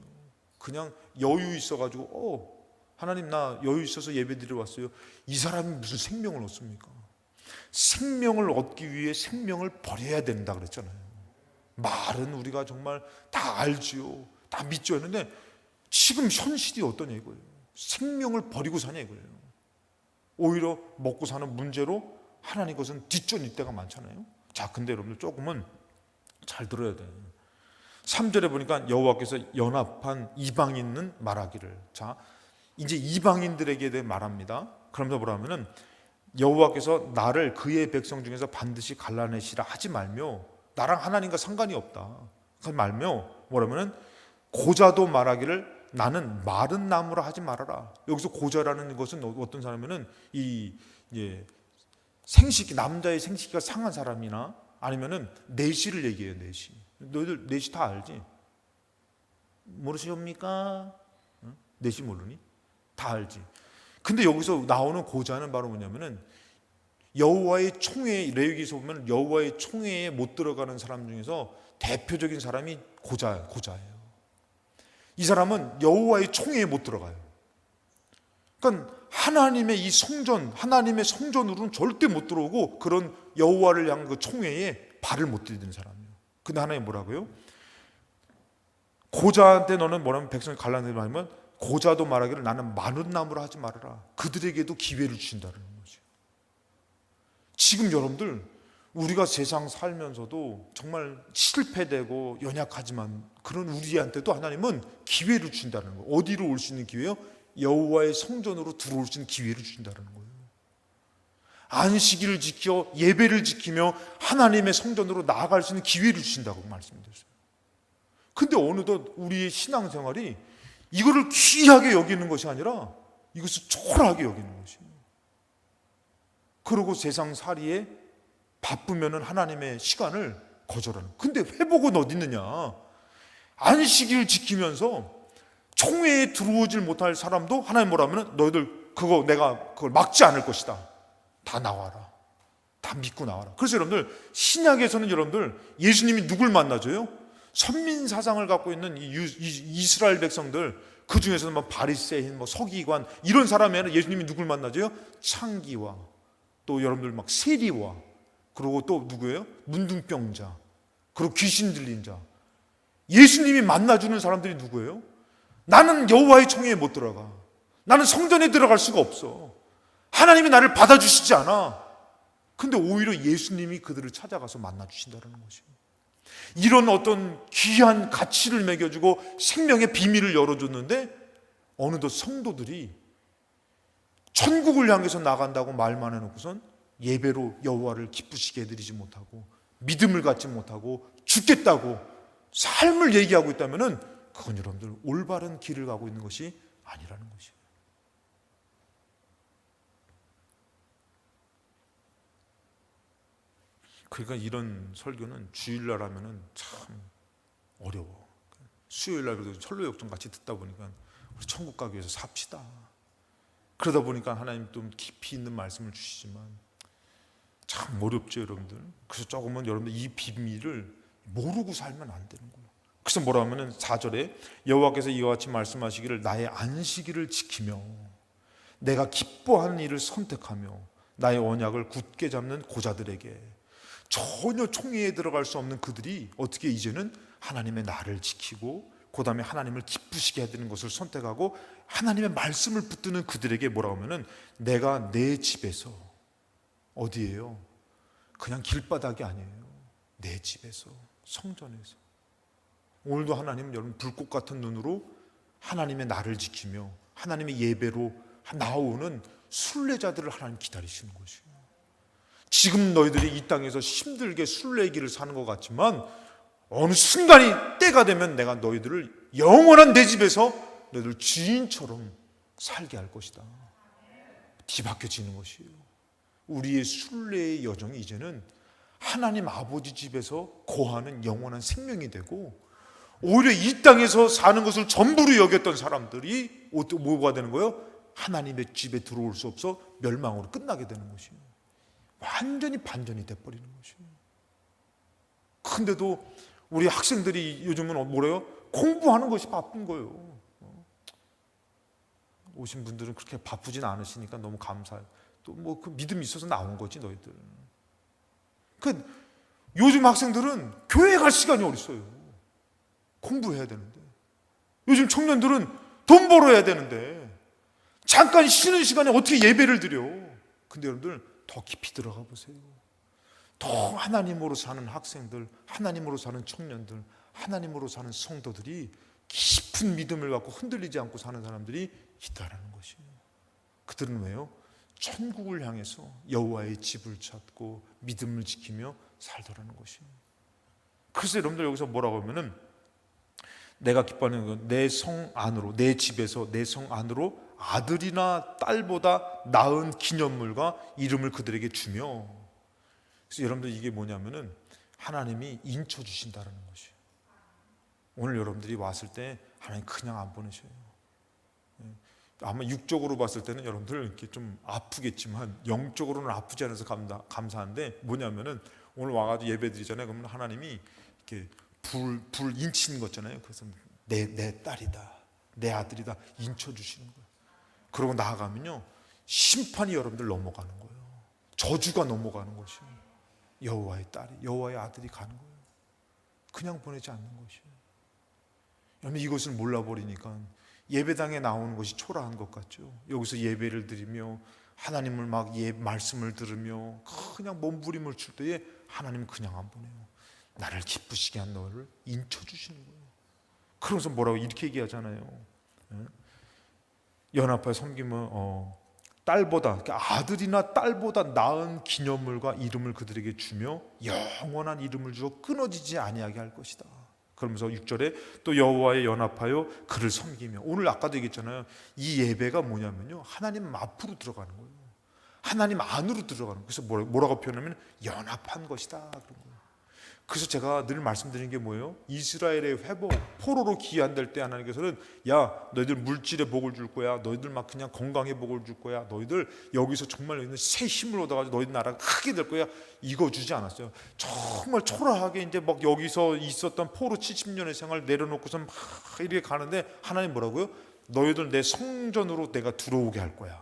그냥 여유 있어가지고 하나님 나 여유 있어서 예배드리러 왔어요. 이 사람이 무슨 생명을 얻습니까? 생명을 얻기 위해 생명을 버려야 된다 그랬잖아요. 말은 우리가 정말 다 알지요, 다 믿죠 했는데 지금 현실이 어떠냐 이거예요. 생명을 버리고 사냐 이거예요. 오히려 먹고 사는 문제로 하나님 것은 뒷전일 때가 많잖아요. 자, 근데 여러분들 조금은 잘 들어야 돼요. 3절에 보니까 여호와께서 연합한 이방인은 말하기를. 자, 이제 이방인들에게 대해 말합니다. 그러면서 뭐라면은 여호와께서 나를 그의 백성 중에서 반드시 갈라내시라 하지 말며, 나랑 하나님과 상관이 없다 하지 말며, 뭐라면은 고자도 말하기를 나는 마른 나무라 하지 말아라. 여기서 고자라는 것은 어떤 사람이면은 이 이제 생식, 남자의 생식기가 상한 사람이나 아니면은 내시를 얘기해요. 내시. 너희들 내시 다 알지? 모르시옵니까? 내시 모르니? 다 알지. 근데 여기서 나오는 고자는 바로 뭐냐면은 여호와의 총회, 레위기서 보면 여호와의 총회에 못 들어가는 사람 중에서 대표적인 사람이 고자예요. 이 사람은 여호와의 총회에 못 들어가요. 그러니까 하나님의 이 성전, 하나님의 성전으로는 절대 못 들어오고 그런 여호와를 향한 그 총회에 발을 못 들이는 사람이에요. 근데 하나님 뭐라고요? 고자한테 너는 뭐라면 백성이 갈라내지 말면 고자도 말하기를 나는 마른 나무라 하지 말아라. 그들에게도 기회를 주신다는 거죠. 지금 여러분들 우리가 세상 살면서도 정말 실패되고 연약하지만 그런 우리한테도 하나님은 기회를 주신다는 거예요. 어디로 올 수 있는 기회요? 여호와의 성전으로 들어올 수 있는 기회를 주신다는 거예요. 안식일을 지켜 예배를 지키며 하나님의 성전으로 나아갈 수 있는 기회를 주신다고 말씀드렸어요. 근데 어느덧 우리의 신앙생활이 이거를 귀하게 여기는 것이 아니라 이것을 초라하게 여기는 것이에요. 그리고 세상 살이에 바쁘면은 하나님의 시간을 거절하는. 근데 회복은 어디 있느냐? 안식일 지키면서 총회에 들어오질 못할 사람도 하나님 뭐라면 너희들 내가 그걸 막지 않을 것이다. 다 나와라. 다 믿고 나와라. 그래서 여러분들 신약에서는 여러분들 예수님이 누굴 만나줘요? 선민 사상을 갖고 있는 이스라엘 백성들, 그 중에서는 뭐 바리새인, 뭐 서기관 이런 사람이 아니라 예수님이 누굴 만나줘요? 창기와 또 여러분들 막 세리와 그리고 또 누구예요? 문둥병자 그리고 귀신 들린 자. 예수님이 만나주는 사람들이 누구예요? 나는 여호와의 총회에 못 들어가. 나는 성전에 들어갈 수가 없어. 하나님이 나를 받아주시지 않아. 근데 오히려 예수님이 그들을 찾아가서 만나주신다는 것이에요. 이런 어떤 귀한 가치를 매겨주고 생명의 비밀을 열어줬는데 어느덧 성도들이 천국을 향해서 나간다고 말만 해놓고선 예배로 여호와를 기쁘시게 해드리지 못하고 믿음을 갖지 못하고 죽겠다고 삶을 얘기하고 있다면 그건 여러분들 올바른 길을 가고 있는 것이 아니라는 것이에요. 그러니까 이런 설교는 주일날 하면은 참 어려워. 수요일날 그래도 철로역정 같이 듣다 보니까 우리 천국 가기 위해서 삽시다. 그러다 보니까 하나님 좀 깊이 있는 말씀을 주시지만 참 어렵죠, 여러분들. 그래서 조금은 여러분들 이 비밀을 모르고 살면 안 되는 거예요. 그래서 뭐라 하면은 4절에 여호와께서 이와 같이 말씀하시기를 나의 안식일을 지키며 내가 기뻐하는 일을 선택하며 나의 언약을 굳게 잡는 고자들에게. 전혀 총회에 들어갈 수 없는 그들이 어떻게 이제는 하나님의 나를 지키고 그 다음에 하나님을 기쁘시게 해야 되는 것을 선택하고 하나님의 말씀을 붙드는 그들에게 뭐라고 하면은 내가 내 집에서 어디예요? 그냥 길바닥이 아니에요. 내 집에서, 성전에서. 오늘도 하나님은 여러분 불꽃 같은 눈으로 하나님의 나를 지키며 하나님의 예배로 나오는 순례자들을 하나님 기다리시는 것이에요. 지금 너희들이 이 땅에서 힘들게 순례길을 사는 것 같지만 어느 순간이 때가 되면 내가 너희들을 영원한 내 집에서 너희들 주인처럼 살게 할 것이다. 뒤바뀌어지는 것이에요. 우리의 순례의 여정이 이제는 하나님 아버지 집에서 거하는 영원한 생명이 되고 오히려 이 땅에서 사는 것을 전부로 여겼던 사람들이 뭐가 되는 거예요? 하나님의 집에 들어올 수 없어 멸망으로 끝나게 되는 것이에요. 완전히 반전이 돼버리는 것이에요. 근데도 우리 학생들이 요즘은 뭐래요? 공부하는 것이 바쁜 거예요. 오신 분들은 그렇게 바쁘진 않으시니까 너무 감사해요. 또 뭐 그 믿음이 있어서 나온 거지 너희들. 그 요즘 학생들은 교회 갈 시간이 어딨어요. 공부해야 되는데. 요즘 청년들은 돈 벌어야 되는데 잠깐 쉬는 시간에 어떻게 예배를 드려. 근데 여러분들 더 깊이 들어가 보세요. 더 하나님으로 사는 학생들, 하나님으로 사는 청년들, 하나님으로 사는 성도들이 깊은 믿음을 갖고 흔들리지 않고 사는 사람들이 있다라는 것이에요. 그들은 왜요? 천국을 향해서 여호와의 집을 찾고 믿음을 지키며 살더라는 것이에요. 그래서 여러분들 여기서 뭐라고 하면은 내가 기뻐하는 건 내 성 안으로, 내 집에서 내 성 안으로 아들이나 딸보다 나은 기념물과 이름을 그들에게 주며. 그래서 여러분들 이게 뭐냐면은 하나님이 인쳐 주신다라는 것이에요. 오늘 여러분들이 왔을 때 하나님 그냥 안 보내셔요. 아마 육적으로 봤을 때는 여러분들 이렇게 좀 아프겠지만 영적으로는 아프지 않아서 감사한데 뭐냐면은 오늘 와가지고 예배 드리잖아요. 그러면 하나님이 이렇게 불 인치는 거잖아요. 그래서 내 딸이다, 내 아들이다 인쳐 주시는 거예요. 그러고 나아가면요 심판이 여러분들 넘어가는 거예요. 저주가 넘어가는 것이에요. 여호와의 딸이, 여호와의 아들이 가는 거예요. 그냥 보내지 않는 것이에요. 여러분 이것을 몰라버리니까 예배당에 나오는 것이 초라한 것 같죠. 여기서 예배를 드리며 하나님을 막 말씀을 들으며 그냥 몸부림을 칠 때에 하나님은 그냥 안 보내요. 나를 기쁘시게 한 너를 인쳐주시는 거예요. 그러면서 뭐라고 이렇게 얘기하잖아요. 연합하여 섬기면 딸보다, 아들이나 딸보다 나은 기념물과 이름을 그들에게 주며 영원한 이름을 주어 끊어지지 아니하게 할 것이다. 그러면서 6절에 또 여호와의 연합하여 그를 섬기며. 오늘 아까도 얘기했잖아요. 이 예배가 뭐냐면요 하나님 앞으로 들어가는 거예요. 하나님 안으로 들어가는 거예요. 그래서 뭐라고 표현하면 연합한 것이다 그런 거예요. 그래서 제가 늘 말씀드리는 게 뭐예요? 이스라엘의 회복, 포로로 귀환될 때 하나님께서는 야 너희들 물질의 복을 줄 거야. 너희들 막 그냥 건강의 복을 줄 거야. 너희들 여기서 정말 너희들 새 힘을 얻어가지고 너희들 나라가 크게 될 거야. 이거 주지 않았어요. 정말 초라하게 이제 막 여기서 있었던 포로 70년의 생활 내려놓고서 막 이렇게 가는데 하나님 뭐라고요? 너희들 내 성전으로 내가 들어오게 할 거야.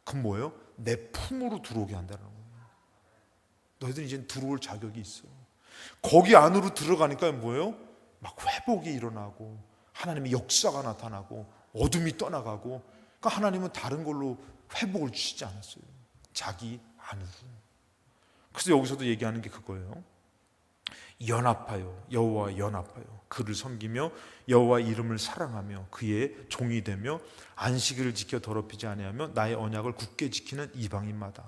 그럼 뭐예요? 내 품으로 들어오게 한다는 거예요. 너희들 이제 들어올 자격이 있어. 거기 안으로 들어가니까 뭐예요? 막 회복이 일어나고 하나님의 역사가 나타나고 어둠이 떠나가고. 그러니까 하나님은 다른 걸로 회복을 주시지 않았어요. 자기 안으로. 그래서 여기서도 얘기하는 게 그거예요. 연합하여, 여호와와 연합하여 그를 섬기며 여호와 이름을 사랑하며 그의 종이 되며 안식일을 지켜 더럽히지 아니하며 나의 언약을 굳게 지키는 이방인마다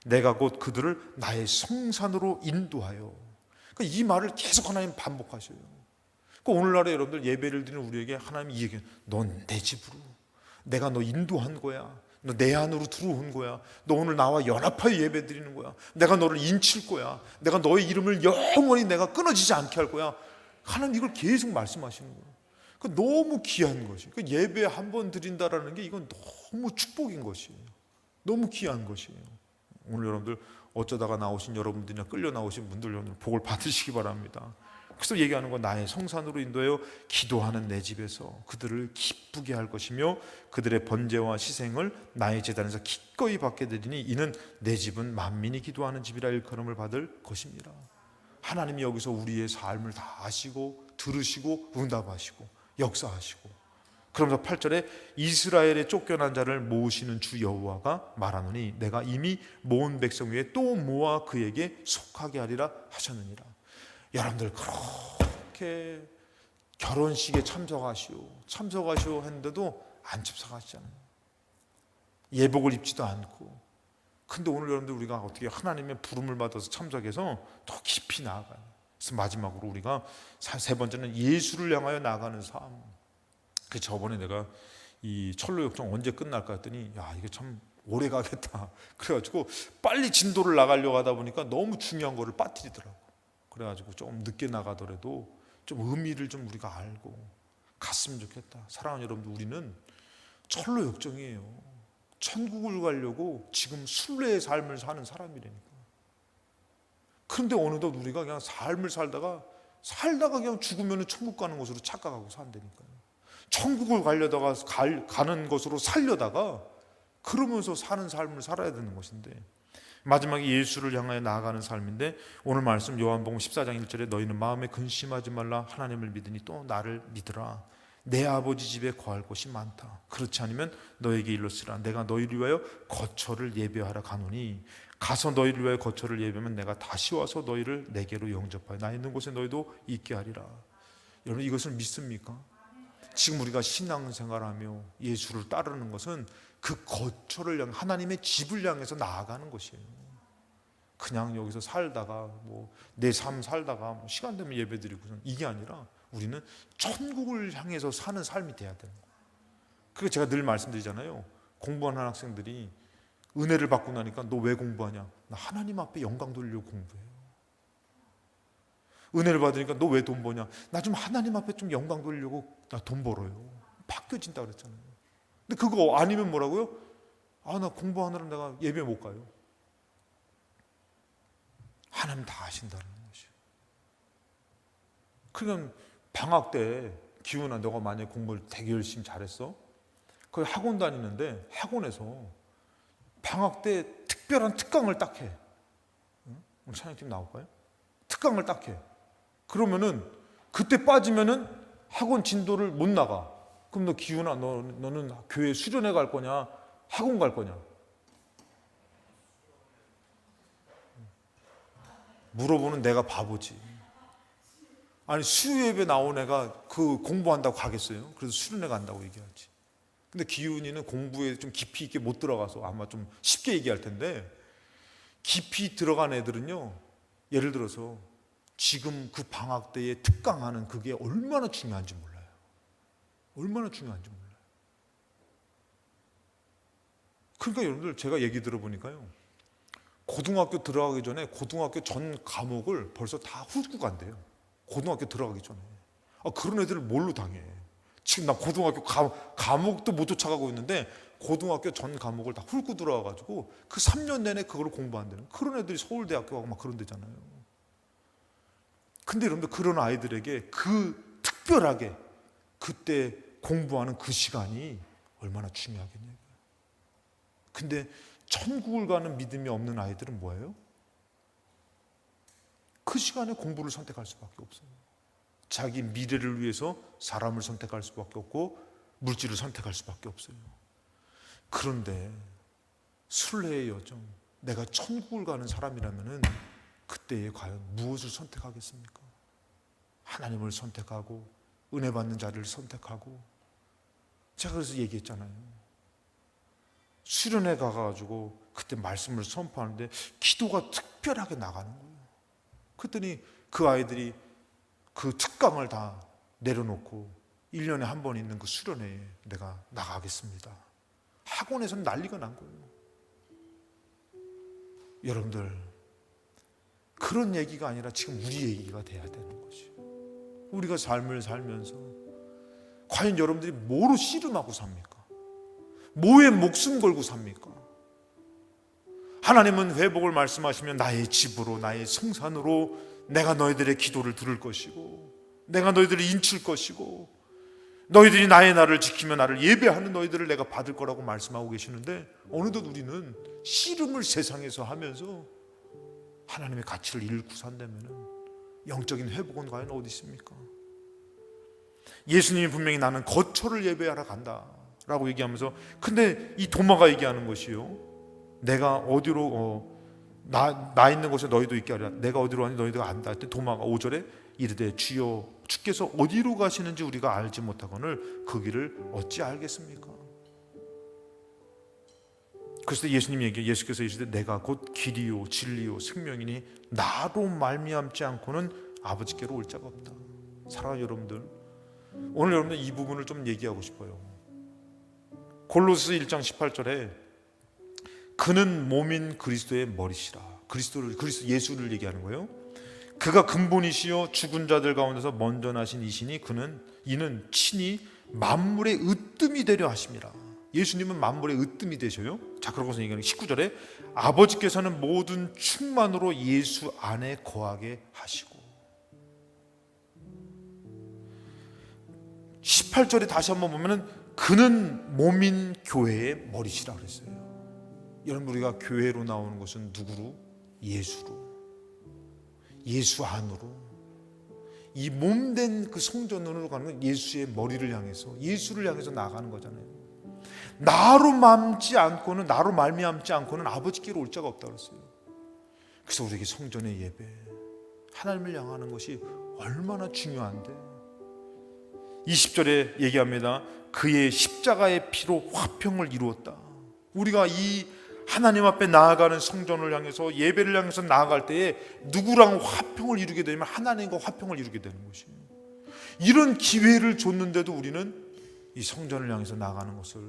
내가 곧 그들을 나의 성산으로 인도하여. 그러니까 이 말을 계속 하나님 반복하셔요. 그러니까 오늘날에 여러분들 예배를 드리는 우리에게 하나님이 이 얘기해요. 넌 내 집으로, 내가 너 인도한 거야. 너 내 안으로 들어온 거야. 너 오늘 나와 연합하여 예배 드리는 거야. 내가 너를 인칠 거야. 내가 너의 이름을 영원히 내가 끊어지지 않게 할 거야. 하나님 이걸 계속 말씀하시는 거예요. 그러니까 너무 귀한 것이. 그러니까 예배 한 번 드린다라는 게 이건 너무 축복인 것이에요. 너무 귀한 것이에요. 오늘 여러분들 어쩌다가 나오신 여러분들이나 끌려 나오신 분들 여러분들 복을 받으시기 바랍니다. 그래서 얘기하는 건 나의 성산으로 인도하여 기도하는 내 집에서 그들을 기쁘게 할 것이며 그들의 번제와 희생을 나의 제단에서 기꺼이 받게 되리니 이는 내 집은 만민이 기도하는 집이라 일컬음을 받을 것입니다. 하나님이 여기서 우리의 삶을 다 아시고 들으시고 응답하시고 역사하시고, 그러면서 8절에 이스라엘의 쫓겨난 자를 모으시는 주 여호와가 말하노니 내가 이미 모은 백성 위에 또 모아 그에게 속하게 하리라 하셨느니라. 여러분들 그렇게 결혼식에 참석하시오 했는데도 안 참석하시잖아요. 예복을 입지도 않고. 근데 오늘 여러분들 우리가 어떻게 하나님의 부름을 받아서 참석해서 더 깊이 나아가요. 그래서 마지막으로 우리가 세 번째는 예수를 향하여 나아가는 삶. 그 저번에 내가 이 철로역정 언제 끝날까 했더니 야 이게 참 오래 가겠다. 그래가지고 빨리 진도를 나가려고 하다 보니까 너무 중요한 거를 빠뜨리더라고. 그래가지고 좀 늦게 나가더라도 좀 의미를 좀 우리가 알고 갔으면 좋겠다. 사랑하는 여러분들, 우리는 철로 역정이에요. 천국을 가려고 지금 순례의 삶을 사는 사람이라니까. 그런데 어느덧 우리가 그냥 삶을 살다가 그냥 죽으면 천국 가는 것으로 착각하고 산다니까요. 천국을 가려다가 가는 것으로 살려다가 그러면서 사는 삶을 살아야 되는 것인데, 마지막에 예수를 향하여 나아가는 삶인데, 오늘 말씀 요한복음 14장 1절에 너희는 마음에 근심하지 말라 하나님을 믿으니 또 나를 믿으라. 내 아버지 집에 거할 곳이 많다. 그렇지 않으면 너에게 일렀으라. 내가 너희를 위하여 거처를 예비하러 가노니 가서 너희를 위하여 거처를 예비하면 내가 다시 와서 너희를 내게로 영접하여 나 있는 곳에 너희도 있게 하리라. 여러분 이것을 믿습니까? 지금 우리가 신앙생활하며 예수를 따르는 것은 그 거처를 향해 하나님의 집을 향해서 나아가는 것이에요. 그냥 여기서 살다가 내 삶 살다가 시간 되면 예배드리고선 이게 아니라 우리는 천국을 향해서 사는 삶이 돼야 되는 거예요. 그게 제가 늘 말씀드리잖아요. 공부하는 학생들이 은혜를 받고 나니까 너 왜 공부하냐? 나 하나님 앞에 영광 돌리려고 공부해요. 은혜를 받으니까 너 왜 돈 버냐? 나 좀 하나님 앞에 좀 영광 돌리려고 나 돈 벌어요. 바뀌어진다 그랬잖아요. 근데 그거 아니면 뭐라고요? 나 공부하느라 내가 예배 못 가요. 하나님 다 아신다는 것이에요. 그러니까 방학 때 기훈아 너가 만약에 공부를 되게 열심히 잘했어. 그 학원 다니는데 학원에서 방학 때 특별한 특강을 딱 해. 오늘 찬양팀 나올까요? 특강을 딱 해. 그러면은 그때 빠지면은 학원 진도를 못 나가. 그럼 너 기훈아 너는 교회 수련회 갈 거냐? 학원 갈 거냐? 물어보는 내가 바보지. 아니 수요예배 나온 애가 그 공부한다고 가겠어요? 그래서 수련회 간다고 얘기하지. 근데 기훈이는 공부에 좀 깊이 있게 못 들어가서 아마 좀 쉽게 얘기할 텐데, 깊이 들어간 애들은요, 예를 들어서 지금 그 방학 때에 특강하는 그게 얼마나 중요한지 몰라요. 얼마나 중요한지 몰라요. 그러니까 여러분들 제가 얘기 들어보니까요, 고등학교 들어가기 전에 고등학교 전 과목을 벌써 다 훑고 간대요. 고등학교 들어가기 전에. 그런 애들을 뭘로 당해? 지금 나 고등학교 과목도 못 쫓아가고 있는데 고등학교 전 과목을 다 훑고 들어와가지고 그 3년 내내 그걸 공부한다는 그런 애들이 서울대학교 가고 막 그런 데잖아요. 근데 여러분들 그런 아이들에게 그 특별하게 그때 공부하는 그 시간이 얼마나 중요하겠냐고요. 근데 천국을 가는 믿음이 없는 아이들은 뭐예요? 그 시간에 공부를 선택할 수밖에 없어요. 자기 미래를 위해서 사람을 선택할 수밖에 없고 물질을 선택할 수밖에 없어요. 그런데 순례의 여정, 내가 천국을 가는 사람이라면 그때에 과연 무엇을 선택하겠습니까? 하나님을 선택하고 은혜 받는 자리를 선택하고, 제가 그래서 얘기했잖아요. 수련회 가가지고 그때 말씀을 선포하는데 기도가 특별하게 나가는 거예요. 그랬더니 그 아이들이 그 특강을 다 내려놓고 1년에 한 번 있는 그 수련회에 내가 나가겠습니다. 학원에서는 난리가 난 거예요. 여러분들 그런 얘기가 아니라 지금 우리 얘기가 돼야 되는 거지. 우리가 삶을 살면서 과연 여러분들이 뭐로 씨름하고 삽니까? 뭐에 목숨 걸고 삽니까? 하나님은 회복을 말씀하시면 나의 집으로, 나의 성산으로 내가 너희들의 기도를 들을 것이고, 내가 너희들을 인칠 것이고, 너희들이 나의 날을 지키며 나를 예배하는 너희들을 내가 받을 거라고 말씀하고 계시는데, 어느덧 우리는 씨름을 세상에서 하면서 하나님의 가치를 잃고 산다면 영적인 회복은 과연 어디 있습니까? 예수님이 분명히 나는 거처를 예배하러 간다 라고 얘기하면서, 근데 이 도마가 얘기하는 것이요, 내가 어디로 나 있는 곳에 너희도 있게 하리라, 내가 어디로 가니 너희도 안다 할 때 도마가 5절에 이르되 주여 주께서 어디로 가시는지 우리가 알지 못하거늘 그 길을 어찌 알겠습니까? 그래서 예수께서 이르시되 내가 곧 길이요 진리요 생명이니 나로 말미암지 않고는 아버지께로 올 자가 없다. 사랑하는 여러분들, 오늘 여러분들 이 부분을 좀 얘기하고 싶어요. 골로새 1장 18절에 그는 몸인 그리스도의 머리시라. 그리스도 예수를 얘기하는 거예요. 그가 근본이시요 죽은 자들 가운데서 먼저 나신 이시니 이는 친히 만물의 으뜸이 되려 하심이라. 예수님은 만물의 으뜸이 되셔요. 자, 그러고서 얘기하는 19절에 아버지께서는 모든 충만으로 예수 안에 거하게 하시고, 18절에 다시 한번 보면은 그는 몸인 교회의 머리시라 그랬어요. 여러분, 우리가 교회로 나오는 것은 누구로? 예수로, 예수 안으로, 이 몸된 그 성전으로 가는 건 예수의 머리를 향해서, 예수를 향해서 나가는 거잖아요. 나로 말미암지 않고는 아버지께로 올 자가 없다 그랬어요. 그래서 우리에게 성전의 예배, 하나님을 향하는 것이 얼마나 중요한데, 20절에 얘기합니다. 그의 십자가의 피로 화평을 이루었다. 우리가 이 하나님 앞에 나아가는 성전을 향해서, 예배를 향해서 나아갈 때에 누구랑 화평을 이루게 되면 하나님과 화평을 이루게 되는 것이에요. 이런 기회를 줬는데도 우리는 이 성전을 향해서 나아가는 것을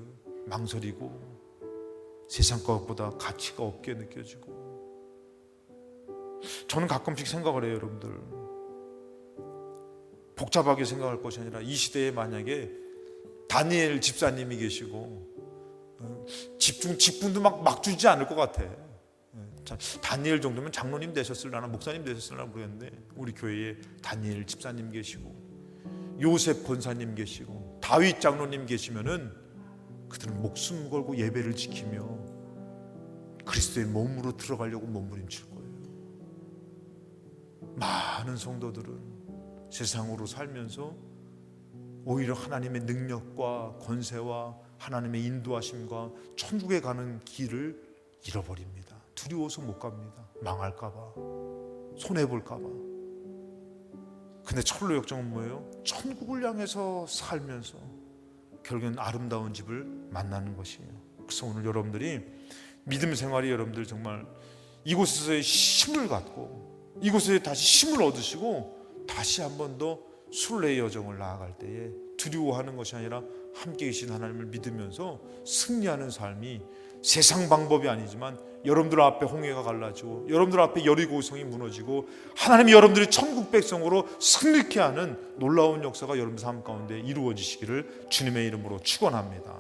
망설이고 세상 것보다 가치가 없게 느껴지고, 저는 가끔씩 생각을 해요. 여러분들, 복잡하게 생각할 것이 아니라 이 시대에 만약에 다니엘 집사님이 계시고 직분도 막 주지 않을 것 같아. 다니엘 정도면 장로님 되셨을라나 목사님 되셨을라나 모르겠는데, 우리 교회에 다니엘 집사님 계시고 요셉 권사님 계시고 다윗 장로님 계시면은 그들은 목숨 걸고 예배를 지키며 그리스도의 몸으로 들어가려고 몸부림칠 거예요. 많은 성도들은 세상으로 살면서 오히려 하나님의 능력과 권세와 하나님의 인도하심과 천국에 가는 길을 잃어버립니다. 두려워서 못 갑니다. 망할까 봐, 손해볼까 봐. 근데 철로 역정은 뭐예요? 천국을 향해서 살면서 결국엔 아름다운 집을 만나는 것이에요. 그래서 오늘 여러분들이 믿음 생활이, 여러분들 정말 이곳에서의 힘을 갖고 이곳에 다시 힘을 얻으시고 다시 한 번 더 순례의 여정을 나아갈 때에 두려워하는 것이 아니라 함께 계신 하나님을 믿으면서 승리하는 삶이, 세상 방법이 아니지만 여러분들 앞에 홍해가 갈라지고 여러분들 앞에 여리고성이 무너지고 하나님이 여러분들의 천국 백성으로 승리케 하는 놀라운 역사가 여러분 삶 가운데 이루어지시기를 주님의 이름으로 축원합니다.